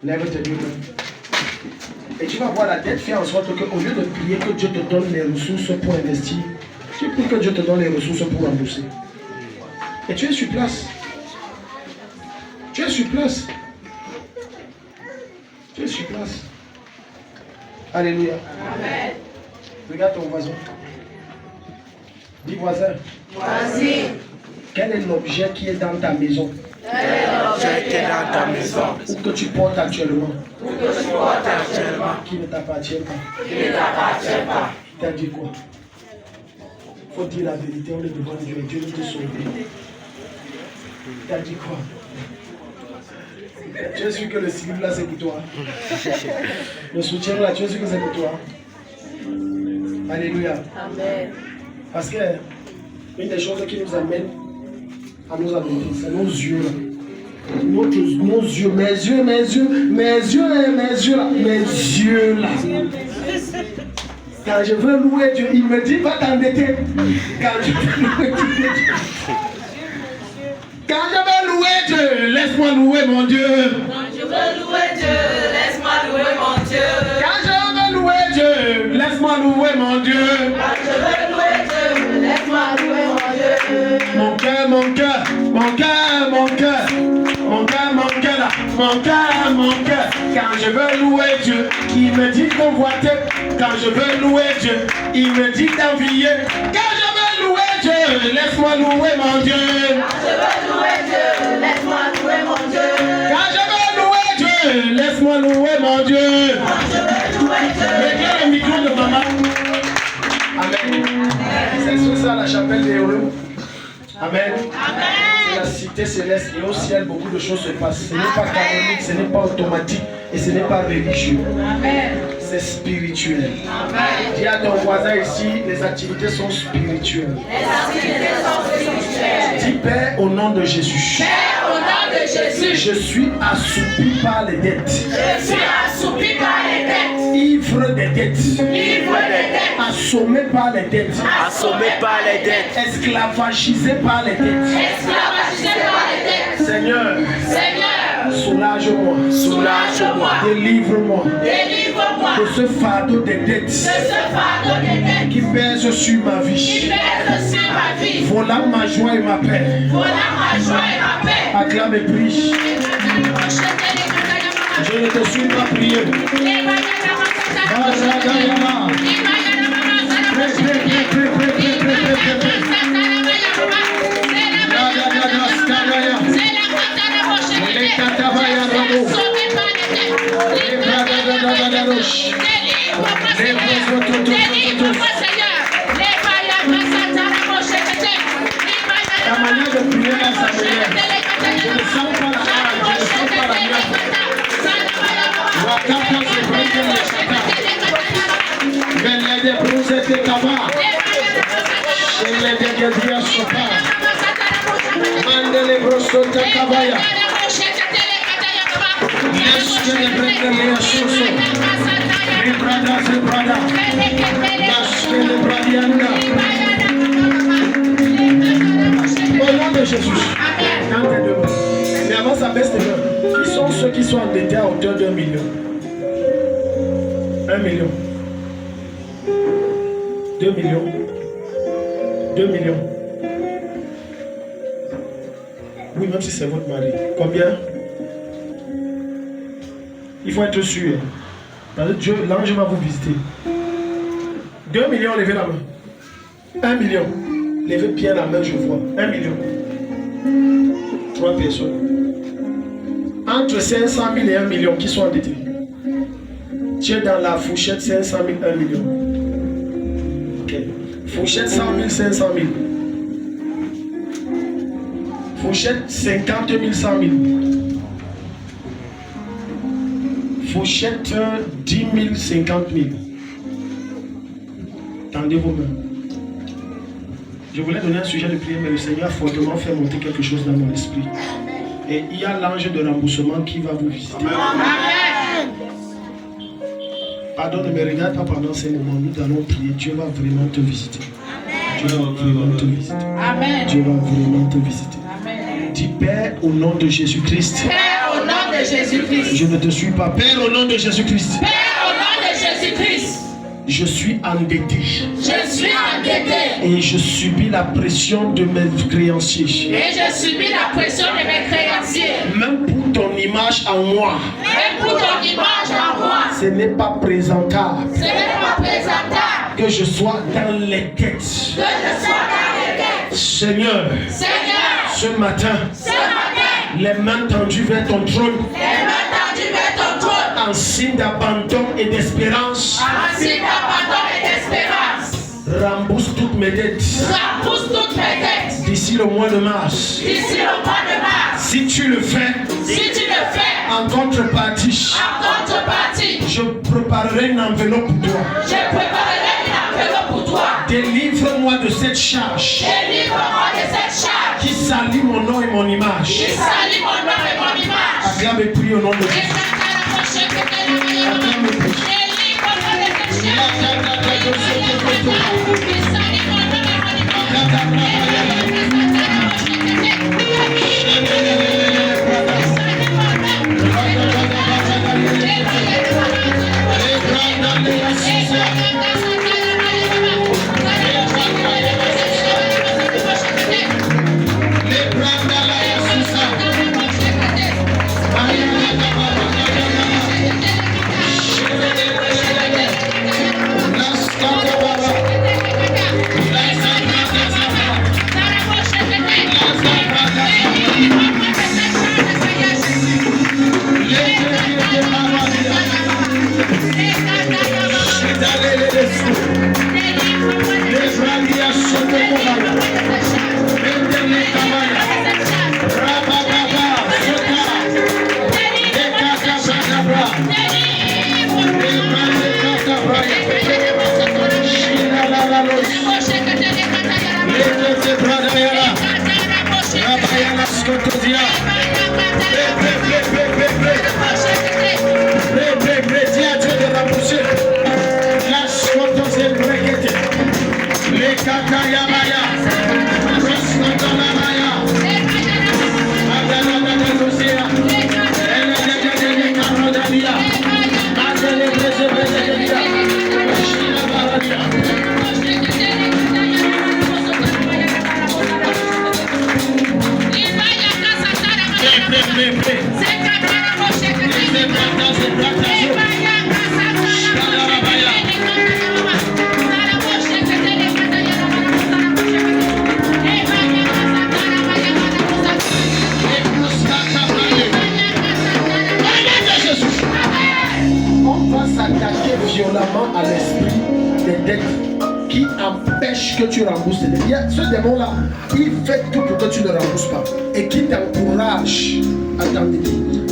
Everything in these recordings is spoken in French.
Lève tes deux mains. Et tu vas voir la dette faire en sorte qu'au lieu de prier que Dieu te donne les ressources pour investir, tu pries que Dieu te donne les ressources pour rembourser. Et tu es sur place. Tu es sur place. Tu es sur place. Alléluia. Amen. Regarde ton voisin. Dis voisin. Voici. Quel est l'objet qui est dans ta maison? Quel est l'objet qui est dans ta maison? Ou que tu portes actuellement? Ou que tu portes actuellement? Qui ne t'appartient pas? Qui ne t'appartient pas? Tu as dit quoi? Il faut dire la vérité, on est devant Dieu et Dieu veut te sauver. Tu as dit quoi? Tu es sûr que le slip là c'est pour toi? Le soutien là, tu es sûr que c'est pour toi? Alléluia. Amen. Parce que une des choses qui nous amène à nous adorer, c'est nos yeux là. Nos yeux, mes yeux là. Quand je veux louer Dieu, il me dit va t'endetter. Quand je veux louer Dieu, laisse-moi louer mon Dieu. Quand je veux louer Dieu, laisse-moi louer mon Dieu. Quand je veux louer Dieu, laisse-moi louer mon Dieu. Quand je veux louer Dieu, laisse-moi louer mon Dieu. Mon cœur, mon cœur, mon cœur, mon cœur. Mon cœur, mon cœur là, mon cœur, mon cœur. Quand je veux louer Dieu, il me dit convoiter. Quand je veux louer Dieu, il me dit d'envier. Quand je veux louer Dieu, laisse-moi louer mon Dieu. Quand je veux louer Dieu, laisse-moi louer mon Dieu. Quand je veux louer Dieu, laisse-moi louer mon Dieu. Quand je veux louer Dieu. Regarde le micro de maman. Amen. C'est ça la chapelle des héros. Amen. C'est la cité céleste et au ciel beaucoup de choses se passent. Ce n'est pas canonique, ce n'est pas automatique et ce n'est pas religieux. C'est spirituel. Dis à ton voisin ici, les activités sont spirituelles. Les activités sont spirituelles. Dis Père au nom de Jésus. Père, au nom de Jésus, Je suis assoupi par les dettes. je suis assoupi par les dettes. Ivre des dettes. Ivre des dettes. Assommé par les dettes. Assommé par les dettes. Esclavagisé par les dettes. Esclavagisé par les dettes. Seigneur, Seigneur, soulage-moi. Soulage-moi. Délivre-moi délivre-moi de ce fardeau des dettes de ce fardeau des dettes qui pèse sur ma qui vie. pèse sur ma vie. Voilà ma joie et ma paix. Voilà ma joie et ma paix. Acclame et prie. Je ne te suis pas prié. La manière de prier dans sa manière. Je ne sens pas la main, je ne sens pas la mienne. Wakata se prende le chata. Vele de bruze te kaba. Shele de gedia sopa. Mandele broso te kabaya. Neske de prende le soso. Librada se brada. Naske de bradianda. Au nom de Jésus. Quand t'es debout. Mais avant ça baisse tes mains. Qui sont ceux qui sont endettés à hauteur d'1 million? 1 million. 2 millions. 2 millions. Oui, même si c'est votre mari. Combien? Il faut être sûr. Parce que Dieu, l'ange va vous visiter. 2 millions, levez la main. 1 million. Levez bien la main, je vois. 1 million. 3 personnes. Entre 500 000 et 1 million qui sont endettés. Tu es dans la fourchette 500 000, 1 million. Ok. Fourchette 100 000, 500 000. Fourchette 50 000, 100 000. Fourchette 10 000, 50 000. Tendez vos mains. Je voulais donner un sujet de prière, mais le Seigneur a fortement fait monter quelque chose dans mon esprit. Et il y a l'ange de remboursement qui va vous visiter. Amen. Pardon, ne me regarde pas pendant ces moments. Nous allons prier. Dieu va vraiment te visiter. Dieu va vraiment te visiter. Amen. Dieu va vraiment te visiter. Amen. Dis Père au nom de Jésus-Christ. Père, au nom de Jésus-Christ. Je ne te suis pas. Père, au nom de Jésus-Christ. Père, au nom de Jésus-Christ. Je suis endetté. Je suis endetté. Et je subis la pression de mes créanciers. Et je subis la pression de mes créanciers. Même pour ton image en moi. Même pour ton image en moi. Ce n'est pas présentable. Ce n'est pas présentable. Que je sois dans les têtes. Que je sois dans les têtes. Seigneur. Seigneur. Ce matin. Ce matin. Les mains tendues vers ton trône. Les mains tendues vers ton trône. En signe d'abandon et d'espérance. En signe d'abandon et d'espérance. Rembourse toutes mes dettes. Rembourse toutes mes dettes. D'ici le mois de mars. D'ici le mois de mars. Si tu le fais. Si tu le fais. En contrepartie. En contrepartie. Je préparerai une enveloppe pour toi. Je préparerai une enveloppe pour toi. Délivre-moi de cette charge. Délivre-moi de cette charge. Qui salit mon nom et mon image. Qui salit mon nom et mon image. Acclame et prie au nom de Jésus. Violemment à l'esprit des dettes qui empêchent que tu rembourses tes dettes. Ce démon-là, il fait tout pour que tu ne rembourses pas et qui t'encourage à t'endetter.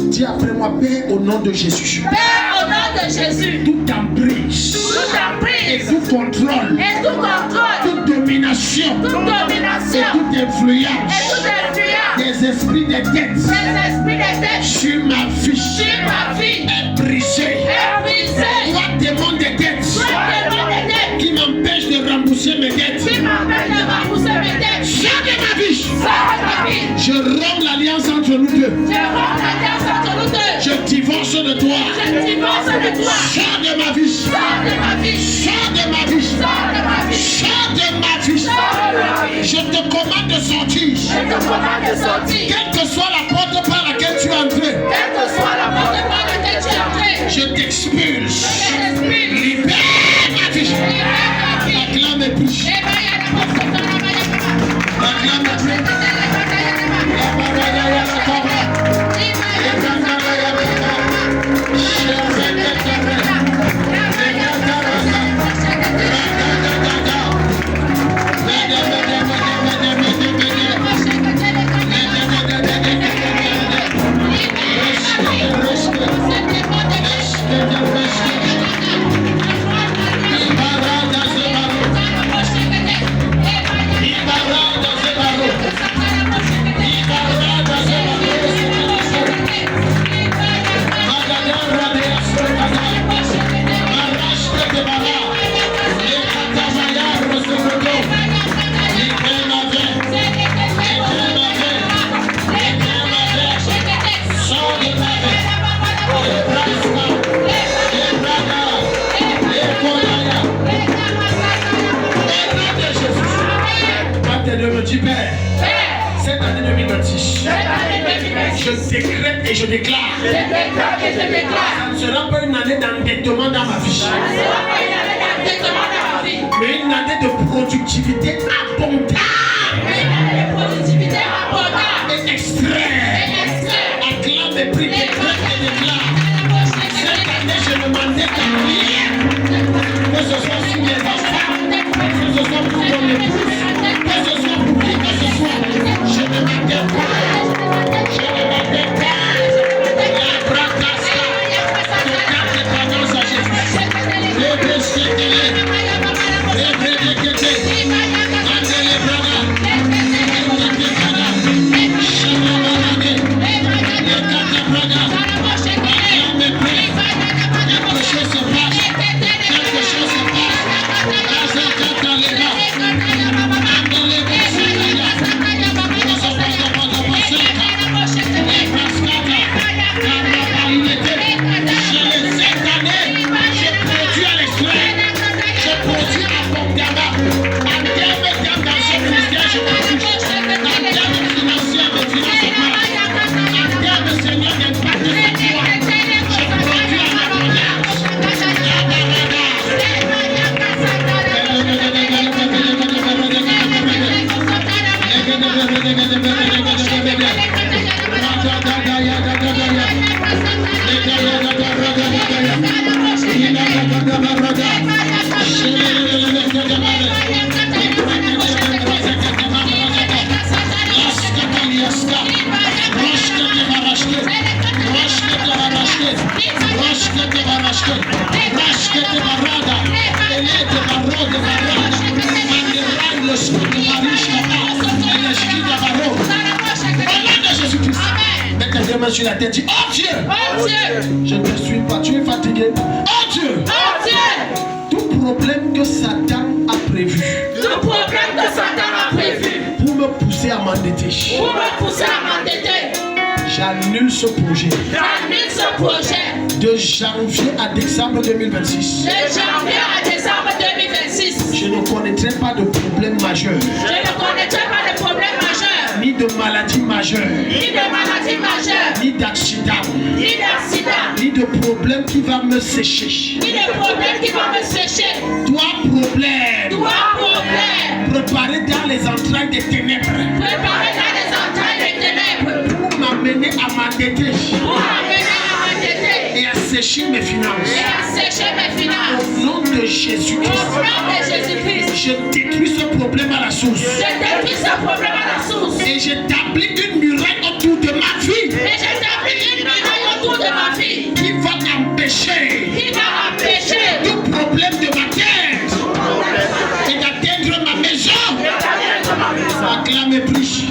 Dis après moi, Père, au nom de Jésus. Père, au nom de Jésus. Toute emprise. Toute emprise. Et tout contrôle. Et tout contrôle. Toute domination. Toute domination. Et toute influence. Et toute influence. Des esprits des dettes. Des esprits des dettes. Sur ma vie. Sur ma vie. Est brisé. Est brisé. Toi, démon des dettes. Toi, démon des dettes. Qui m'empêche de rembourser mes dettes. Qui m'empêche de rembourser mes dettes. Sors de ma vie. Sors de ma vie. Je romps l'alliance entre nous deux. Je romps l'alliance entre nous deux. Je divorce de toi. Je divorce de toi. Sors de ma vie. Sors de ma vie. Sors de ma vie. Sors de ma vie. Sors de ma vie. Sors de ma vie. Je te commande de sortir. Je te commande de sortir. Quelle que soit la porte par laquelle tu es entré. Quelle que soit la porte par laquelle tu es entré. Je t'expulse. Je t'expulse. Libère ma vie. Libère ma vie. Acclame et prie. Acclame et prie. et je déclare. Ça ne sera pas une année d'endettement dans ma vie. Mais une année de productivité abondante. Et extrait. Acclame et prie, déclare et déclare. Cette année, je ne m'endette à rien. Que ce soit sur mes enfants, que ce soit pour mon épouse, que ce soit pour qui que ce soit. Je ne m'endette pas. Je ne m'endette pas. La bracasta. Je garde dépendance à Jésus. Le destin. Sur la tête, dis oh Dieu, Oh Dieu, je ne te suis pas, tu es fatigué. Oh Dieu, oh Dieu, tout problème que Satan a prévu, tout problème que Satan a prévu pour me pousser à m'endetter, pour me pousser à m'endetter, j'annule ce projet. j'annule ce projet De janvier à décembre 2026. de janvier à décembre 2026. Je ne connaîtrai pas de problème majeur, Je ne connaîtrai pas de problème majeur, ni de maladie majeure, ni de maladie majeure, ni d'accident, ni d'accident, ni de problème qui va me sécher. ni de problème qui va me sécher. Toi, problème, Trois problèmes préparé dans les entrailles des ténèbres, préparés dans les entrailles des ténèbres pour m'amener à m'endetter pour amener à m'endetter et à sécher mes finances. et à sécher mes finances. Au nom de Au Jésus-Christ, nom de Jésus-Christ, je détruis ce problème à la source je détruis ce problème à la source et j'établis une muraille autour de ma vie et j'établis une muraille autour de ma vie qui va empêcher qui va empêcher tout problème de ma tête et d'atteindre ma maison. Acclame et prie.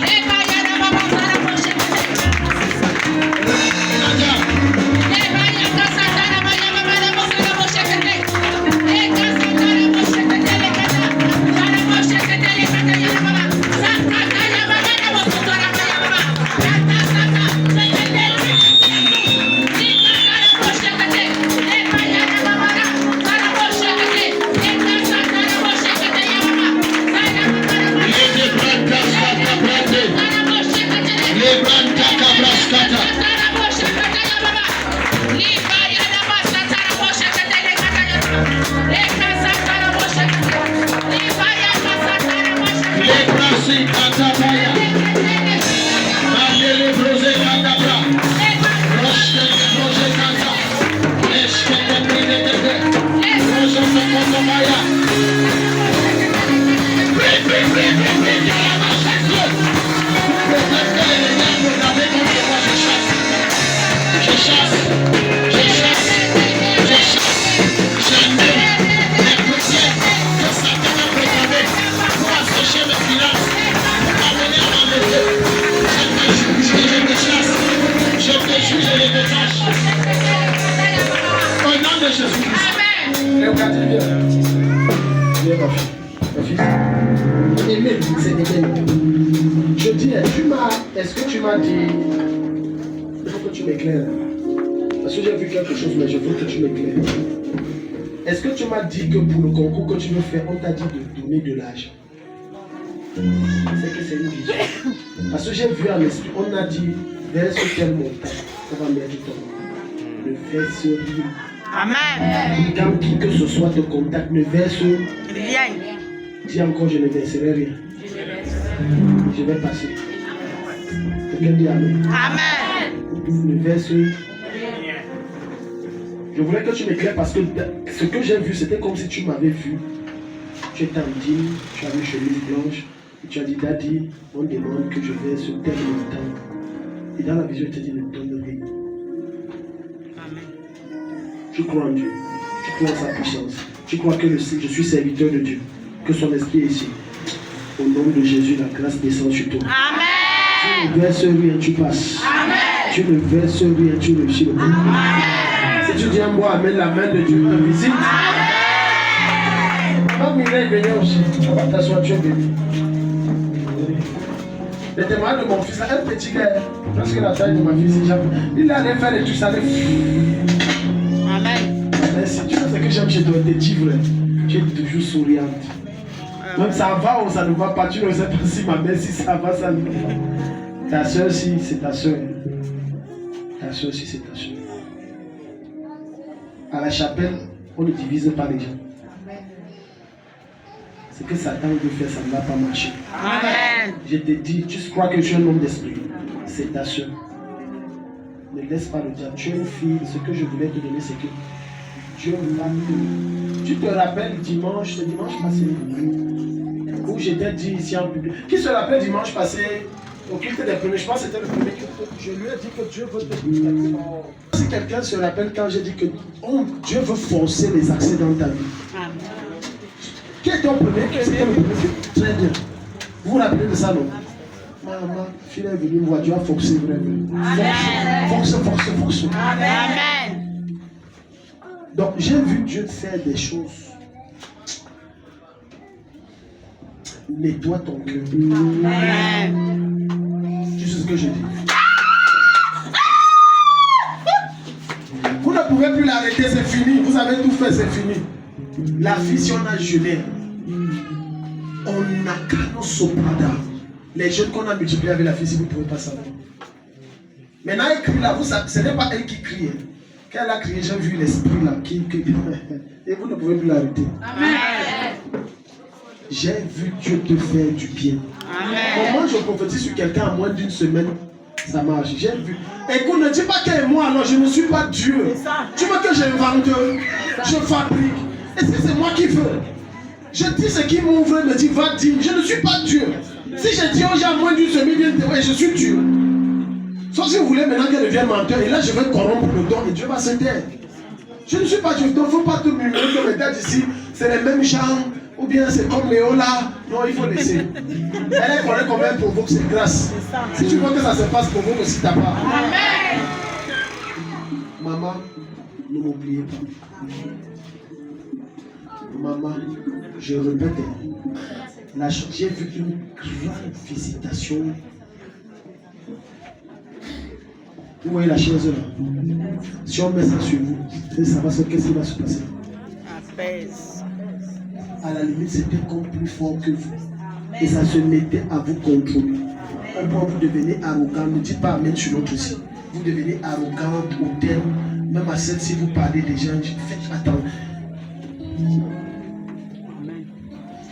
Je dis, est-ce que tu m'as dit, il faut que tu m'éclaires, parce que j'ai vu quelque chose, mais je veux que tu m'éclaires. Est-ce que tu m'as dit que pour le concours que tu veux faire, on t'a dit de donner de l'argent? C'est que c'est une vision. Parce que j'ai vu à l'esprit, on a dit, verse tel montant. On va mettre ton nom. Ne verse rien. Amen. Quand qui que ce soit te contacte, ne verse Rien. dis encore, je ne verserai rien. Je vais passer. Quelqu'un dit Amen. Amen. Ne verse rien. Je voulais que tu m'éclaires parce que ce que j'ai vu, c'était comme si tu m'avais vu. Tu étais en dîme, tu avais une chemise blanche, et tu as dit, Daddy, on demande que je verse tel montant. Et dans la vision, il te dit, ne donne rien. Amen. Tu crois en Dieu, tu crois en sa puissance, tu crois que je suis serviteur de Dieu, que son esprit est ici. Au nom de Jésus, la grâce descend sur toi. Amen. Tu ne verses rien, tu passes. Amen. Tu ne verses rien, tu réussis le monde. Si tu dis à moi, amène la main de Dieu, te visite. Quand Mireille venait aussi, on va t'asseoir, tu es béni. Le témoignage de mon fils, un petit gars, presque la taille de ma fille, il allait faire des trucs, ça allait. Amen. Merci, tu vois ce que j'aime chez toi, t'es vrai. Tu es toujours souriante. Même ça va ou ça ne va pas, tu ne sais pas si ma mère, si ça va, ça ne va pas. Ta soeur, si, c'est ta soeur. Ta soeur, si, c'est ta soeur. À la chapelle, on ne divise pas les gens. Ce que Satan veut faire, ça ne va pas marcher. Amen. Je te dis, tu crois que tu es un homme d'esprit. C'est ta soeur. Ne laisse pas le diable. Tu es une fille. Ce que je voulais te donner, c'est que Dieu va te... Tu te rappelles dimanche, ce dimanche passé, où j'étais dit ici en public. Qui se rappelle dimanche passé, au culte des premiers, je pense que c'était le premier culte. Je lui ai dit que Dieu veut te contacter. Si quelqu'un se rappelle quand j'ai dit que Dieu veut forcer les accès dans ta vie. Amen. Qui était au premier? C'était le premier culte. Très bien. Vous vous rappelez de ça, non? Maman, fille est venue me voir, Dieu a forcé vraiment. Force. Amen. Donc j'ai vu Dieu faire des choses. Nettoie ton cœur. Amen. Tu sais ce que je dis? Vous ne pouvez plus l'arrêter, c'est fini. Vous avez tout fait, c'est fini. La fille, si on a jeûné, on a qu'à nos soprada. Les jeunes qu'on a multipliés avec la fille, si vous ne pouvez pas savoir. Maintenant, elle crie là, ce n'est pas elle qui crie. Quand elle a crié, j'ai vu l'esprit là qui crie. Et vous ne pouvez plus l'arrêter. Amen. J'ai vu Dieu te faire du bien. Amen. Comment je prophétise sur quelqu'un en moins d'une semaine, ça marche. J'ai vu. Écoute, ne dis pas qu'elle est moi, alors je ne suis pas Dieu. Tu veux que j'invente, je fabrique. Est-ce que c'est moi qui veux? Je dis ce qui m'ouvre, me dit va dire. Je ne suis pas Dieu. Si je dis aux gens en moins d'une semaine, viens témoigner, je suis Dieu. Sauf si vous voulez maintenant qu'elle devienne menteur, et là je vais corrompre le don et Dieu va se taire. Je ne suis pas Dieu, donc il ne faut pas te murmurer que mes dates ici, c'est les mêmes gens, ou bien c'est comme Léo là. Non, il faut laisser. Elle connaît comment elle provoque ses grâces. Si tu veux que ça se passe, provoque aussi ta part. Amen. Maman, ne m'oubliez pas. Maman, je répète, j'ai vu une grande visitation. Vous voyez la chaise là? Si on met ça sur vous, ça va se qu'est-ce qui va se passer? Apaise. À la limite, c'était comme plus fort que vous. Et ça se mettait à vous contrôler. Au point où vous devenez arrogant. Ne dites pas amen sur l'autre aussi. Vous devenez arrogant, hautaine. Même à celle, si vous parlez des gens, faites attendre.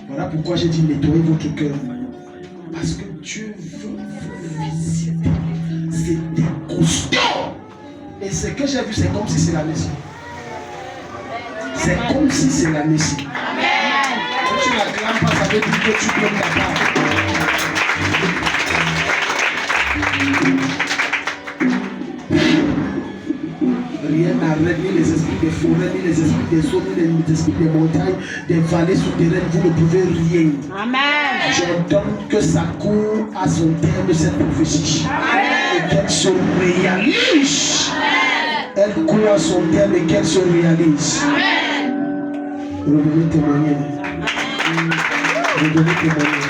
Voilà pourquoi j'ai dit nettoyez votre cœur. Parce que Dieu veut vous visiter. C'était costaud. Et ce que j'ai vu, c'est comme si c'est la Messie. C'est comme si c'est la Messie. Quand tu n'acclames pas, ça veut dire que tu donnes ta part. Rien n'arrête ni les esprits des forêts, ni les esprits des eaux, ni les esprits des montagnes, des vallées souterraines. Vous ne pouvez rien. Amen. J'ordonne que ça court à son terme cette prophétie. Et qu'elle se réalise. Elle court à son terme et qu'elle se réalise. Revenez témoigner. Revenez témoigner.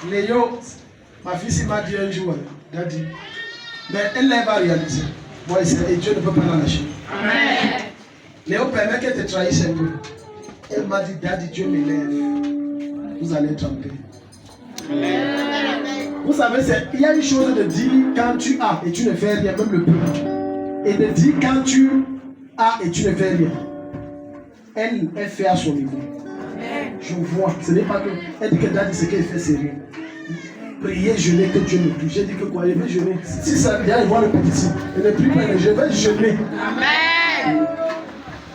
Léo, ma fille s'y m'a dit un jour, elle a dit, mais elle va réaliser. Moi, et Dieu ne peut pas la lâcher. Léo permet qu'elle te trahisse un peu. Elle m'a dit, Daddy, Dieu m'élève. Vous allez être en paix. Vous savez, il y a une chose de dire quand tu as et tu ne fais rien, même le peu. Et de dire quand tu as et tu ne fais rien. Elle fait à son niveau. Je vois, ce n'est pas que. Elle dit que Daddy, ce qu'elle fait, c'est rien. Prier, jeûner, que Dieu me touche. J'ai dit que quoi, je vais jeûner. Si ça vient, il voit le petit signe. Elle ne prie pas, je vais jeûner. Amen.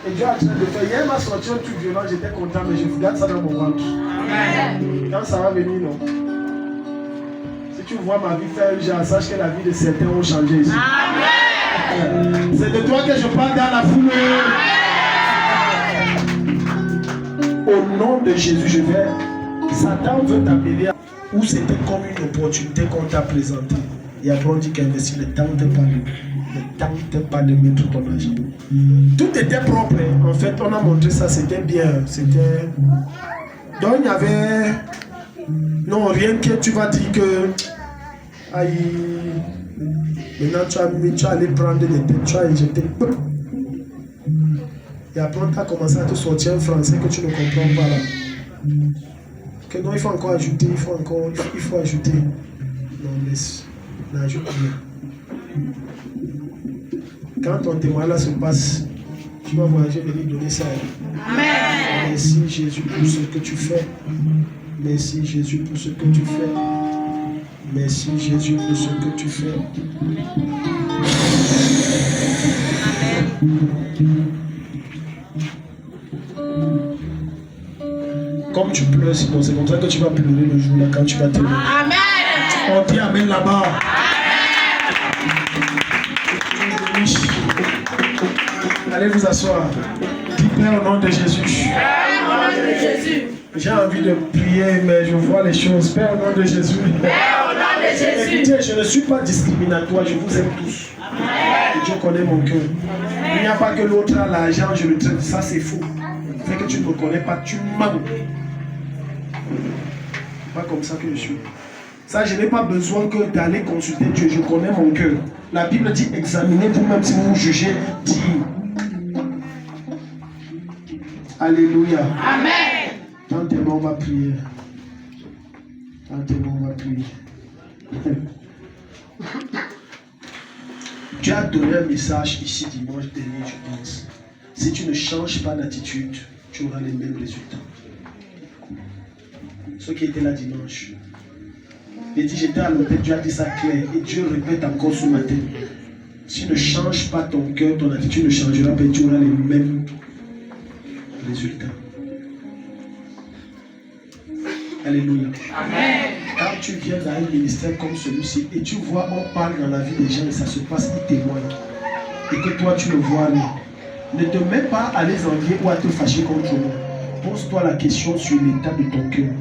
Et Dieu a train de faire. Hier, m'a sorti un truc violent, j'étais content, mais je garde ça dans mon ventre. Amen. Quand ça va venir, non. Si tu vois ma vie faire un genre, sache que la vie de certains ont changé ici. Amen. C'est de toi que je parle dans la foule. Au nom de Jésus, je vais. Satan veut t'appeler où c'était comme une opportunité qu'on t'a présentée. Et après on dit qu'investir, ne tente pas de mettre ton argent. Tout était propre. En fait, on a montré ça, c'était bien. C'était. Donc il y avait. Non, rien que tu vas dire que. Aïe. Maintenant tu vas aller prendre des têtes, tu vas injecter. Et après on t'a commencé à te sortir un français que tu ne comprends pas là. Que non, il faut encore ajouter, il faut ajouter. Non, mais n'ajoute rien. Quand ton témoignage là se passe, tu vas voyager et lui donner ça. Amen. Merci Jésus pour ce que tu fais. Merci Jésus pour ce que tu fais. Merci Jésus pour ce que tu fais. Comme tu pleures, c'est comme ça que tu vas pleurer le jour là quand tu vas te lever. Amen. On dit Amen là-bas. Oui. Allez vous asseoir. Dis Père au nom de Jésus. Père, au nom de Jésus. J'ai envie de prier, mais je vois les choses. Père au nom de Jésus. Père, au nom de Jésus. Écoutez, je ne suis pas discriminatoire, je vous aime tous. Et Dieu connaît mon cœur. Il n'y a pas que l'autre a l'argent, je le traite. Ça c'est faux. Fait que tu ne me connais pas, tu m'as. Pas comme ça que je suis. Ça, je n'ai pas besoin que d'aller consulter Dieu. Je connais mon cœur. La Bible dit examinez vous-même si vous jugez. Dit. Alléluia. Amen. Tant tes mains, on va prier. Tant tes mains, on va prier. Tu as donné un message ici dimanche dernier, je pense. Si tu ne changes pas d'attitude, tu auras les mêmes résultats. Ceux qui étaient là dimanche. Il dit, j'étais à l'hôtel, Dieu a dit ça clair. Et Dieu répète encore ce matin. Si tu ne changes pas ton cœur, ton attitude ne changera pas et tu auras les mêmes résultats. Alléluia. Amen. Quand tu viens dans un ministère comme celui-ci et tu vois, on parle dans la vie des gens et ça se passe, ils témoignent. Et que toi, tu ne vois rien. Ne te mets pas à les envier ou à te fâcher contre moi. Pose-toi la question sur l'état de ton cœur.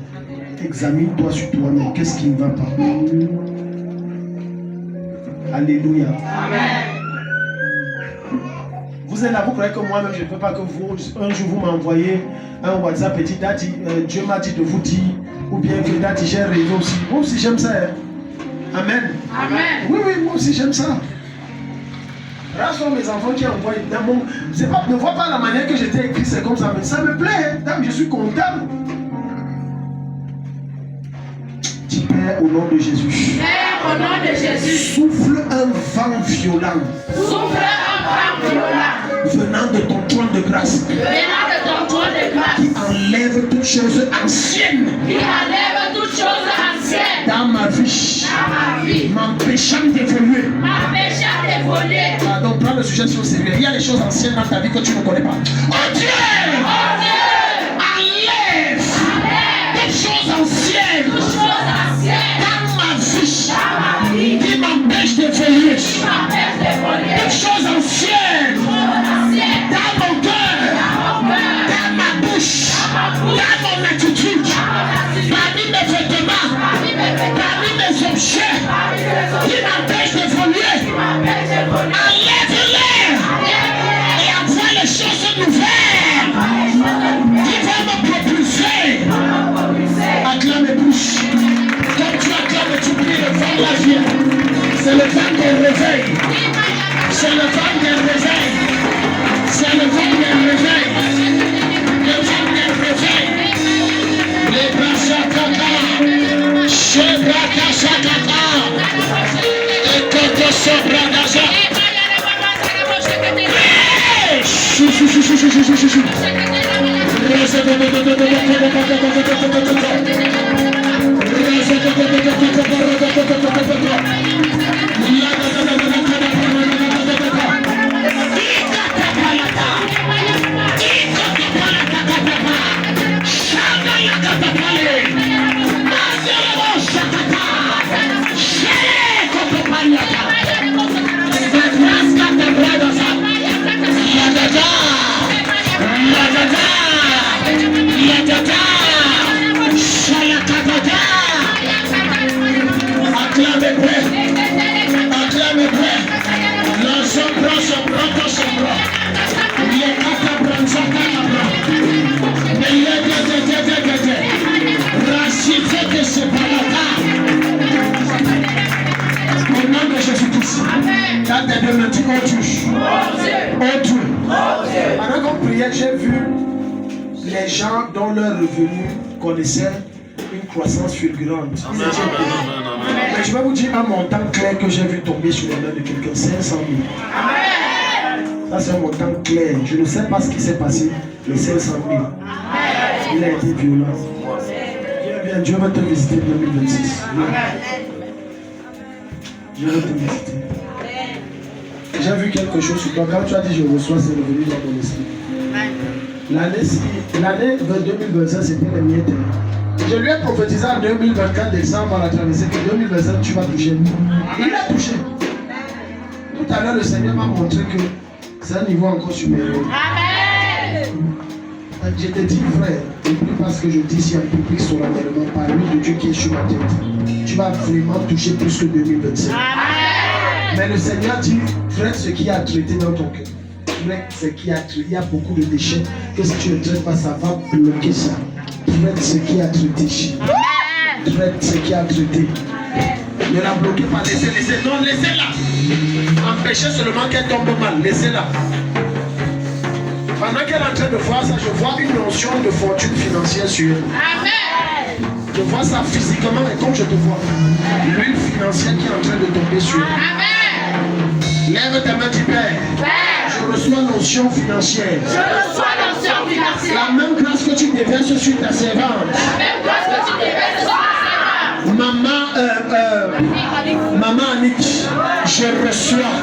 Examine-toi sur toi-même. Qu'est-ce qui ne va pas? Alléluia. Amen. Vous êtes là, vous croyez que moi-même, je ne peux pas que vous, un jour, vous m'envoyez un WhatsApp petit Daddy, Dieu m'a dit de vous dire, ou bien que Daddy, j'ai rêvé aussi. Moi aussi, j'aime ça. Hein? Amen. Amen. Oui, moi aussi, j'aime ça. Là sont mes enfants qui envoient dans mon... Ne vois pas la manière que j'étais écrit, c'est comme ça, mais ça me plaît. Hein? Je suis content. Dis Père au nom de Jésus. Père, au nom de Jésus. Souffle un vent violent. Souffle un vent violent. Venant de ton trône de grâce. Venant de ton trône de grâce. Qui enlève toutes choses anciennes. Qui enlève toutes choses anciennes. Dans ma vie. Dans ma vie. M'empêchant d'évoluer. M'empêchant d'évoluer. Donc prends le sujet sur le sérieux. Il y a des choses anciennes dans ta vie que tu ne connais pas. Oh Dieu! Oh Dieu! Enlève! Des choses anciennes! Toutes choses anciennes. Dans ma vie! Dans ma vie. Qui m'empêche d'évoluer. Qui m'empêche d'évoluer. Des choses anciennes! Choses anciennes. Dans mon cœur! Dans mon cœur. Dans ma bouche! Dans mon attitude! Parmi mes vêtements! Parmi mes objets! Qui m'empêche d'évoluer! Enlève-les! Et envoie les choses nouvelles! Qui vont me propulser! Acclame et bouche! Comme tu acclames, tu pries le vent de la vie. C'est le vent des réveils. C'est le vent des réveils. C'est le vent des réveils. Le vent des Pendant qu'on priait, j'ai vu les gens dont leur revenu connaissait une croissance fulgurante. Mais je vais vous dire un montant clair que j'ai vu tomber sur les mains de quelqu'un, 500 000. Ça c'est un montant clair. Je ne sais pas ce qui s'est passé, les 500 000. Il a été violent. Viens, Dieu va te visiter en 2026. Dieu va te visiter. J'ai vu quelque chose sur toi. Quand tu as dit je reçois, c'est revenu dans mon esprit. L'année 2025, c'était les miettes. Je lui ai prophétisé en 2024 décembre à la traversée que 2025 tu vas toucher. Il a touché. Tout à l'heure, le Seigneur m'a montré que c'est un niveau encore supérieur. Amen. Je te dis, frère, et plus parce que je dis ici en public solennellement par lui de Dieu qui est sur ma tête, tu vas vraiment toucher plus que 2025. Amen. Mais le Seigneur dit, traite ce qui a traité dans ton cœur. Traite ce qui a traité. Il y a beaucoup de déchets que si tu ne traites pas, ça va bloquer ça. Traite ce qui a traité. Traite ce qui a traité. Ne la bloquez pas, laissez. Non, laissez-la. Empêchez seulement qu'elle tombe mal. Laissez-la. Pendant qu'elle est en train de voir ça, je vois une notion de fortune financière sur elle. Amen. Je vois ça physiquement et comme je te vois, l'huile financière qui est en train de tomber sur elle. Amen. Lève ta main, dis Père. Je reçois notion financière. Je reçois notion financière. La même grâce que tu déverses sur ta servante. La même grâce que tu déverses sur ta servante. Maman Annick, je reçois,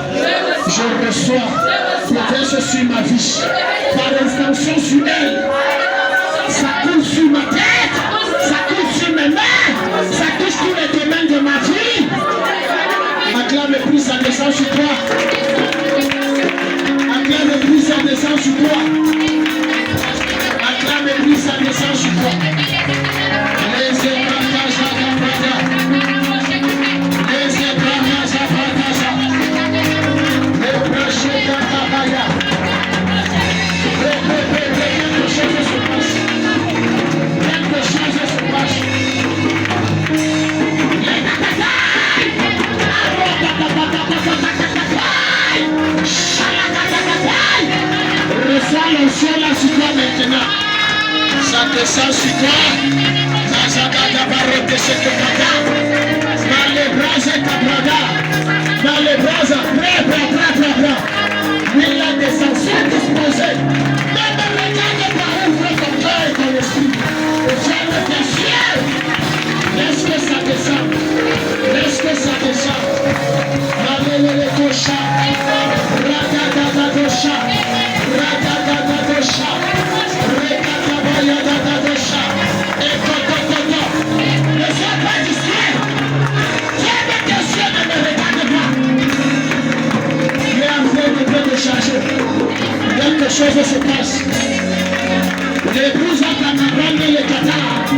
déverse sur ma vie, par extension sur elle, ça coule sur ma tête, ça coule sur mes mains, ça touche tous les domaines de ma vie. Acclame plus, ça descend sur toi. Acclame plus, ça descend sur toi. Acclame plus, ça descend sur toi. Les écrans, reçois l'ancien là sur toi maintenant. Ça descend sur toi. Dans les bras et ta brada. Dans les bras, prêt. Il a des anciens disposés. Ne me regarde pas, ouvre ton cœur et ton esprit. Ferme tes yeux. Laisse que ça descende. Laisse que ça descende. Allez, cocha. Radadadadosha. Radadadadosha. Rekatabayadadadosha. Et toto. Ne sois pas distrait. Ferme tes yeux, ne me regarde pas. Il est en train de changer. Quelque chose se passe. L'épouse a t'accompagné les cathares.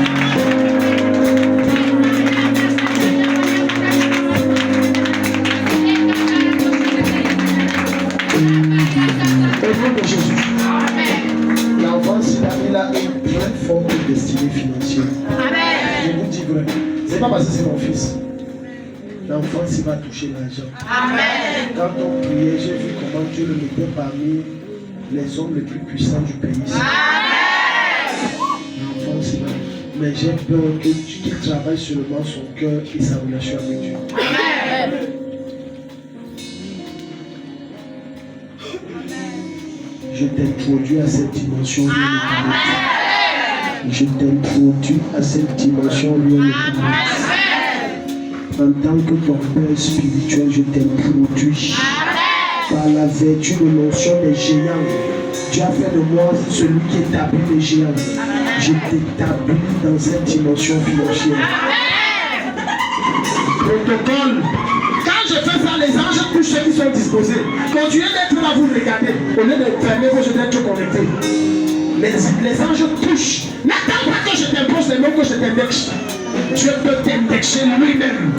Au nom de Jésus. L'enfant, il a une pleine forme de destinée financière. Je vous dis vrai. C'est pas parce que c'est mon fils. L'enfant, il va toucher l'argent. Amen. Quand on priait, j'ai vu comment Dieu le mettait parmi les hommes les plus puissants du pays. L'enfant, il va. Mais j'ai peur qu'il travaille seulement son cœur et sa relation avec Dieu. Amen. Je t'introduis à cette dimension. Amen. Je t'introduis à cette dimension. Amen. En tant que ton père spirituel, je t'introduis. Par la vertu de l'onction des géants, tu as fait de moi celui qui établit les géants. Je t'établis dans cette dimension financière. Protocole. Quand je fais ça, les anges touchent ceux qui sont disposés. Continuez d'être là, vous regardez. Au lieu de fermer vos yeux, d'être connectés. Les anges touchent. N'attends pas que je t'impose les mots, que je t'indexe. Dieu peut t'indexer lui-même.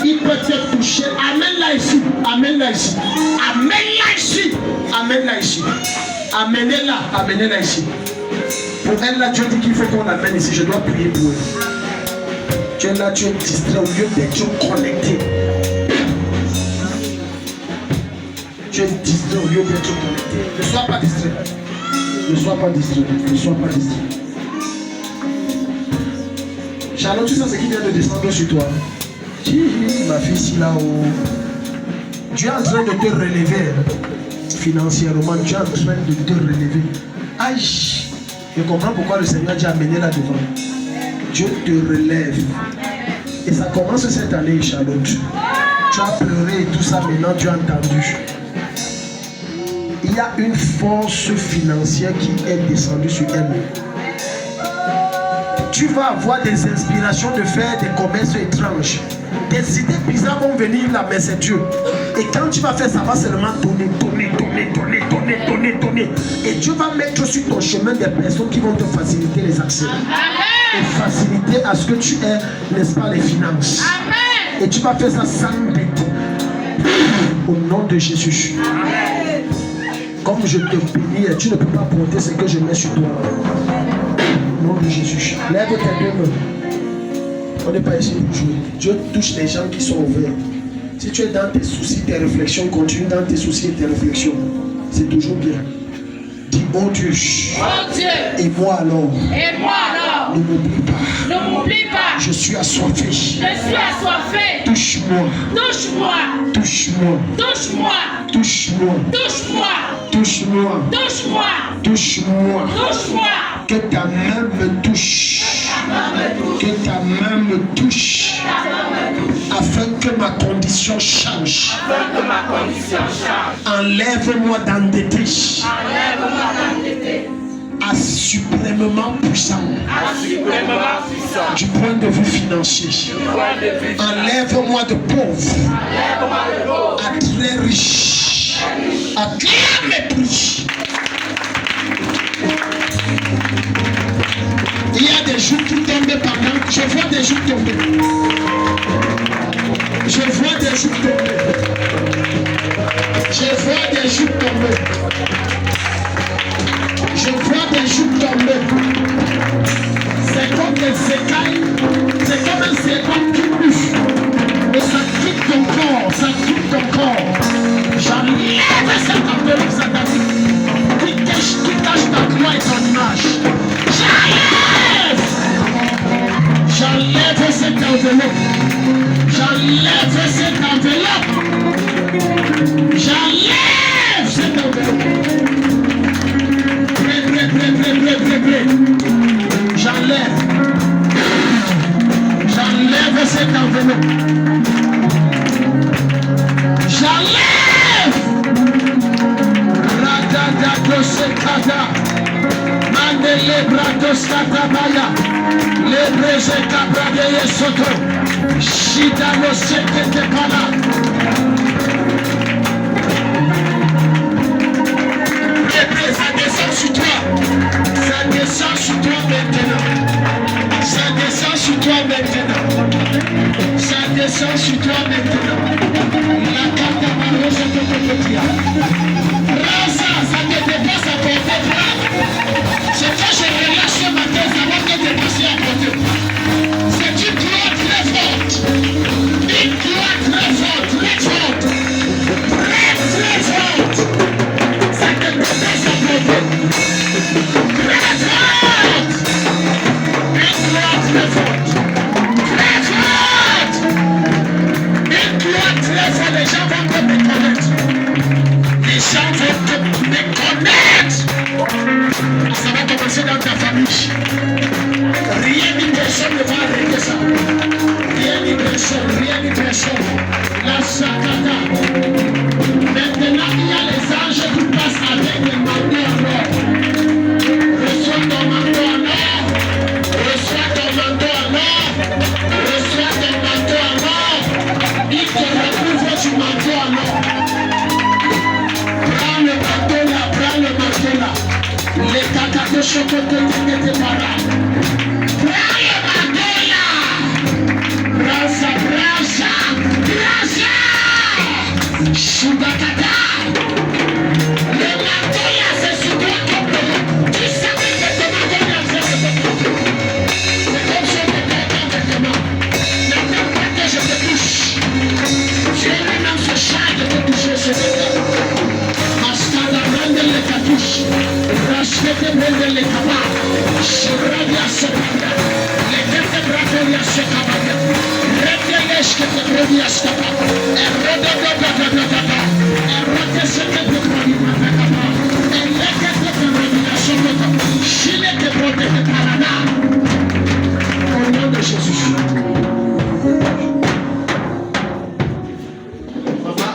Il peut te toucher. Amène-la ici. Amène-la ici. Amène-la ici. Amène-la ici. Amenez-la. Amenez-la ici. Pour elle, là, Dieu dit qu'il faut qu'on l'amène ici. Je dois prier pour elle. Tu es là, tu es distrait au lieu d'être connecté. Tu es distrait au lieu d'être connecté. Ne sois pas distrait. Ne sois pas distrait. Ne sois pas distrait. Charlotte, tu sais ce qui vient de descendre sur toi. Ma fille, ici là-haut. Dieu est en train de te relever. Financièrement, Dieu est en train de te relever. Aïe! Je comprends pourquoi le Seigneur t'a amené là devant. Dieu te relève. Et ça commence cette année, Charlotte. Tu as pleuré et tout ça, maintenant tu as entendu. Il y a une force financière qui est descendue sur elle. Tu vas avoir des inspirations de faire des commerces étranges. Des idées bizarres vont venir là, mais c'est Dieu. Et quand tu vas faire, ça va seulement donner. Et Dieu va mettre sur ton chemin des personnes qui vont te faciliter les accès. Et faciliter à ce que tu aies, n'est-ce pas, les finances. Amen. Et tu vas faire ça sans bête. Au nom de Jésus. Amen. Comme je te bénis, tu ne peux pas porter ce que je mets sur toi. Au nom de Jésus. Lève tes deux mains. On n'est pas ici pour jouer. Dieu touche les gens qui sont ouverts. Si tu es dans tes soucis, tes réflexions, continue dans tes soucis et tes réflexions. C'est toujours bien. Dis, oh Dieu. Oh Dieu. Et moi alors. Et moi alors. Ne m'oublie pas. Ne m'oublie pas. Je suis assoiffé. Je suis assoiffé. Touche-moi. Touche-moi. Touche-moi. Touche-moi. Touche-moi. Touche-moi. Touche-moi. Touche-moi. Touche-moi. Touche-moi. Que ta main me touche. Que ta main me touche. Afin que ma condition change. Enlève-moi d'endetté. À suprêmement puissant. Du point de vue financier. Enlève-moi de pauvre. À très riche. À très mépris. Il y a des jours qui tombent pendant. Je vois des jours tomber. Je vois des jours tomber. Je vois des jours tomber. Je vois des jours tomber. C'est comme des écailles. C'est comme un serpent qui bouge. Et ça quitte ton corps. Ça quitte ton corps. J'enlève cette enveloppe satanique qui cache ta gloire et ton image. J'enlève cette enveloppe. J'enlève cette enveloppe. J'enlève cette enveloppe. Prêt. J'enlève. J'enlève cette enveloppe. J'enlève. Radada sekada. Mandele brados katabaya. Le breze kabrade soto. Shida no sekete pana. Ça descend sur toi. Ça descend sur toi maintenant. Ça descend sur toi maintenant. Ça descend sur toi maintenant. La carte à se te copier. Ça te dépasse à porter. C'est toi je relâche ce matin, ça va te dépasser à porter. C'est une gloire très forte. Une gloire très forte, très forte. Très forte. Ça te dépasse à porter. Très forte. Une gloire rien ni personne. La Sakata. Maintenant, il y a les anges qui passent avec les manteaux en or. Reçois ton manteau en or. Reçois ton manteau en or. Reçois ton manteau en or. Il te recouvre du manteau en or. Prends le manteau là, prends le manteau là. Les caca de chocolat de para. Prends le manteau là. Brasa, brasa, brasa. Shubakata. Le manteau là, c'est sur toi ton nom. Tu savais que ce manteau là, c'est sur ton nom. C'est comme je te prends maintenant. N'attends pas que je te touche. Tu es même ce chat de te toucher ce matin. Mastada prende le cartouche. Rachete prende le cabas. Shiradia se prende. Le tete braveria se cabaya. Reteles que te previa stapa. Au nom de Jésus. Maman,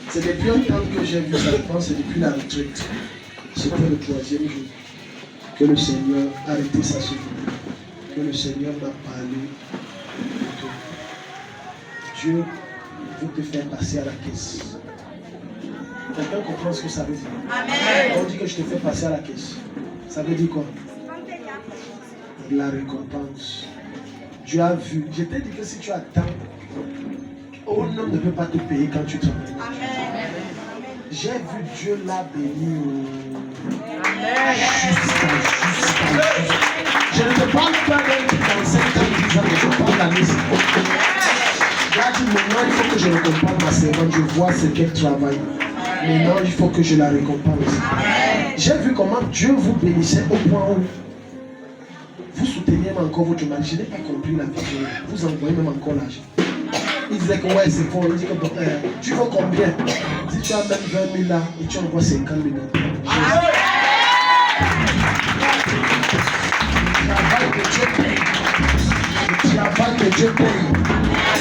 c'est depuis un temps que j'ai vu ça, je pense, c'est depuis la retraite. C'était le 3e jour que le Seigneur a arrêté sa souffrance, que le Seigneur m'a parlé. Dieu veut te faire passer à la caisse. Quelqu'un comprend ce que ça veut dire? Amen. On dit que je te fais passer à la caisse. Ça veut dire quoi? La récompense. Dieu a vu. Je t'ai dit que si tu attends, un homme ne peut pas te payer quand tu travailles. Amen. J'ai vu Dieu l'a béni. Jusqu'à. Je ne te parle pas d'un truc dans 5 ans, 10 ans, je parle d'année. Là, maintenant, il faut que je récompense ma servante. Je vois ce qu'elle travaille. Maintenant, il faut que je la récompense. J'ai vu comment Dieu vous bénissait au point où vous souteniez même encore votre mari. Je n'ai pas compris la vision. Vous envoyez même encore l'argent. Il disait que ouais, c'est fort. Il dit que tu veux combien? Si tu as même 20 000 là et tu envoies 50 000. Le travail que Dieu paye.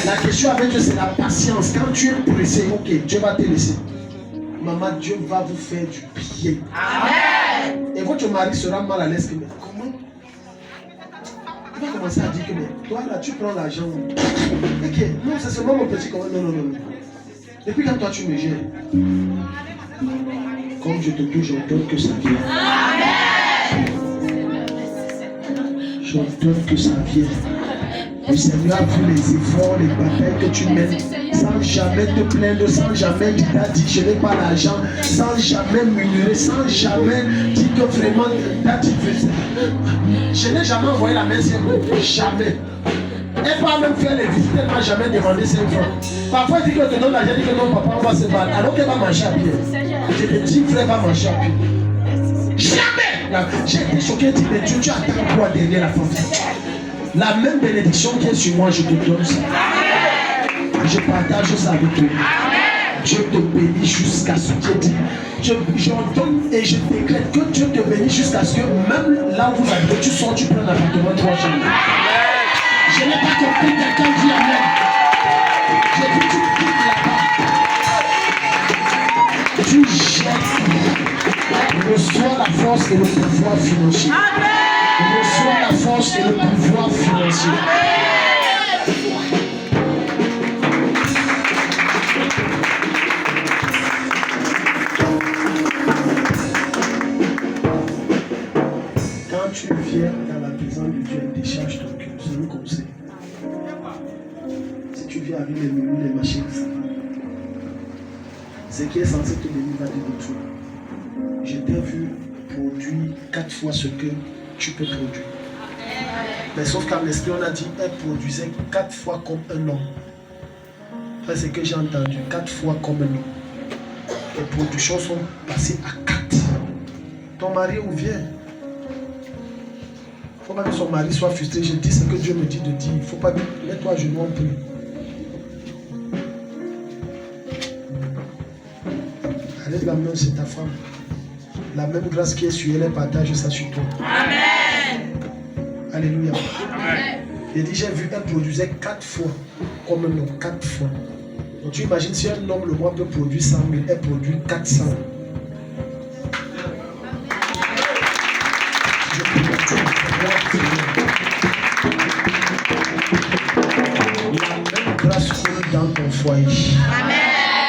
La question avec Dieu, c'est la patience. Quand tu es pressé, ok, Dieu va te laisser. Maman, Dieu va vous faire du bien. Amen. Et votre mari sera mal à l'aise que, mais comment? Il va commencer à dire que, mais toi là, tu prends l'argent. Ok, non, c'est seulement mon petit comment? Non, non, non. Depuis quand toi tu me gères? Comme je te touche, j'ordonne que ça vienne. Amen. J'ordonne que ça vienne. Le Seigneur a vu les efforts, les batailles que tu mènes, sans jamais te plaindre, sans jamais dire que je n'ai pas l'argent, sans jamais murmurer, sans jamais dire que vraiment tu faisais. Je n'ai jamais envoyé la main sur vous, jamais. Elle va même faire les visites, elle ne m'a jamais demandé 5 francs. Parfois, elle dit que te donne l'argent, elle dit que non, papa, on va se battre, alors qu'elle va manger à pied. Je te dis, frère, va manger à pied. Jamais! J'ai été choqué, dit, mais Dieu, tu attends quoi derrière la femme? La même bénédiction qui est sur moi, je te donne ça. Je partage ça avec toi. Dieu te bénit jusqu'à ce que Dieu dit. J'entends et je décrète que Dieu te bénit jusqu'à ce que même là où vous habitez, tu sors, tu prends un appartement 3 chambres. Je n'ai pas compris quelqu'un dit amen. J'ai dit tu quittes là-bas. Tu jettes. Reçois la force et le pouvoir financier. Reçois la force et le pouvoir financier. Quand tu viens dans la présence de Dieu, décharge ton cœur. C'est un conseil. Si tu viens avec les menus, les machines, ça va. Ce qui est censé te bénir va te détruire. Je t'ai vu produire 4 fois ce que tu peux produire. Mais sauf qu'à l'esprit, on a dit elle produisait 4 fois comme un homme. Ça, c'est ce que j'ai entendu. 4 fois comme un homme. Les productions sont passées à 4. Ton mari où vient? Il ne faut pas que son mari soit frustré. Je dis ce que Dieu me dit de dire. Il ne faut pas que. Mets-toi à genoux, on prie. Allez, la main, c'est ta femme. La même grâce qui est sur elle, elle partage ça sur toi. Amen. Alléluia. Amen. Il dit, j'ai vu, elle produisait 4 fois. Comme un homme, 4 fois. Donc tu imagines si un homme le mois peut produire 100 000, elle produit 400. Je prie pour toi. La même grâce coule dans ton foyer. Amen.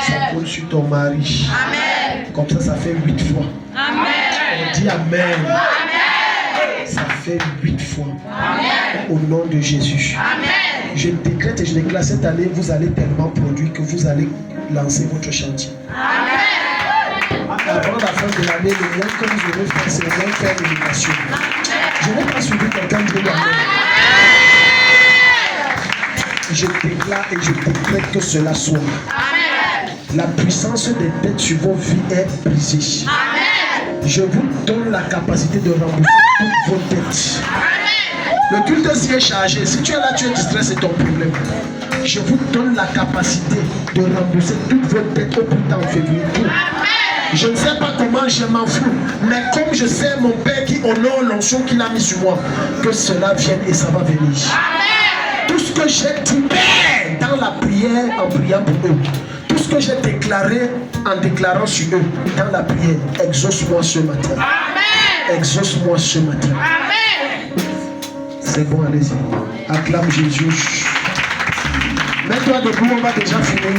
Ça coule sur ton mari. Amen. Comme ça fait 8 fois. Amen. On dit Amen. Amen. Ça fait 8 fois. Amen. Au nom de Jésus. Amen. Je décrète et je déclare cette année, vous allez tellement produire que vous allez lancer votre chantier. Amen. Avant la fin de l'année, le moins que vous aurez fait, c'est le moins faire l'éducation. Je n'ai pas suivi quelqu'un de Amen. Je déclare et je décrète que cela soit. Amen. La puissance des dettes sur vos vies est brisée. Amen. Je vous donne la capacité de rembourser toutes vos dettes. Le culte s'y est chargé. Si tu es là, tu es distrait, c'est ton problème. Je vous donne la capacité de rembourser toutes vos dettes au plus tard en février. Je ne sais pas comment, je m'en fous. Mais comme je sais mon Père qui honore l'onction qu'il a mis sur moi, que cela vienne et ça va venir. Tout ce que j'ai dit dans la prière, en priant pour eux, tout ce que j'ai déclaré en déclarant sur eux, dans la prière, exauce-moi ce matin. Exauce-moi ce matin. C'est bon, allez-y. Acclame Jésus. Mets-toi debout, on va déjà finir.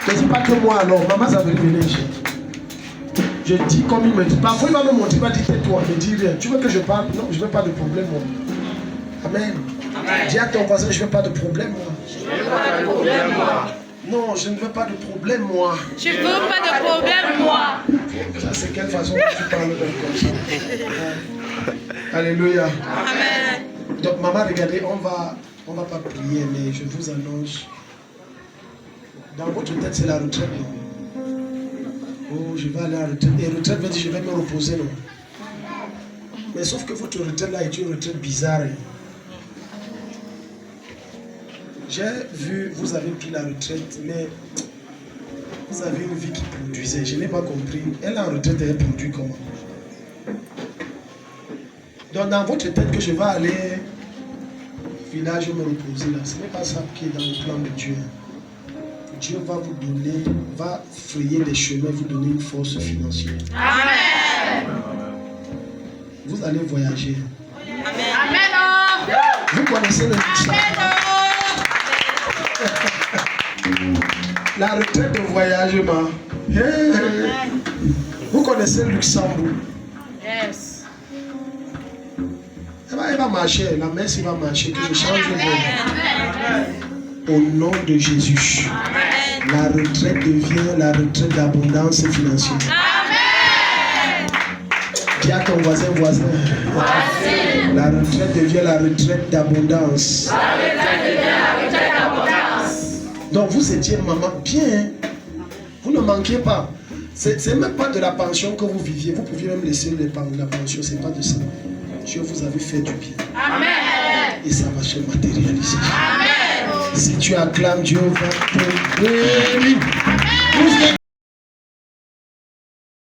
Ne dis pas que moi alors, maman ça veut venir. Je dis comme il me dit. Parfois il va me montrer, il va dire tais-toi, ne dis rien. Tu veux que je parle? Non, je ne veux pas de problème moi. Amen. Dis à ton voisin, je ne veux pas de problème moi. Non, je ne veux pas de problème moi. Je veux pas de problème, moi. Ça c'est quelle façon que tu parles comme ça? Alléluia. Amen. Donc maman, regardez, on va pas prier, mais je vous annonce. Dans votre tête, c'est la retraite. Non? Oh, je vais aller à la retraite. Et retraite veut dire je vais me reposer, non? Mais sauf que votre retraite là est une retraite bizarre. J'ai vu, vous avez pris la retraite, mais vous avez une vie qui produisait. Je n'ai pas compris. Elle est en retraite et elle produit comment? Donc dans votre tête que je vais aller village me reposer là, ce n'est pas ça qui est dans le plan de Dieu. Dieu va vous donner, va frayer des chemins, vous donner une force financière. Amen. Vous allez voyager. Amen. Vous connaissez le Luxembourg. La retraite de voyagement. Vous connaissez le Luxembourg. Yes. Elle va marcher, la messe va marcher, que je change de nom. Au nom de Jésus. La retraite devient la retraite d'abondance financière. Amen. Dis à ton voisin. La retraite devient la retraite d'abondance. Donc vous étiez maman bien. Vous ne manquez pas. C'est même pas de la pension que vous viviez. Vous pouviez même laisser la pension. C'est pas de ça. Dieu vous avait fait du bien. Amen. Et ça va se matérialiser. Amen. Si tu acclames, Dieu va te bénir.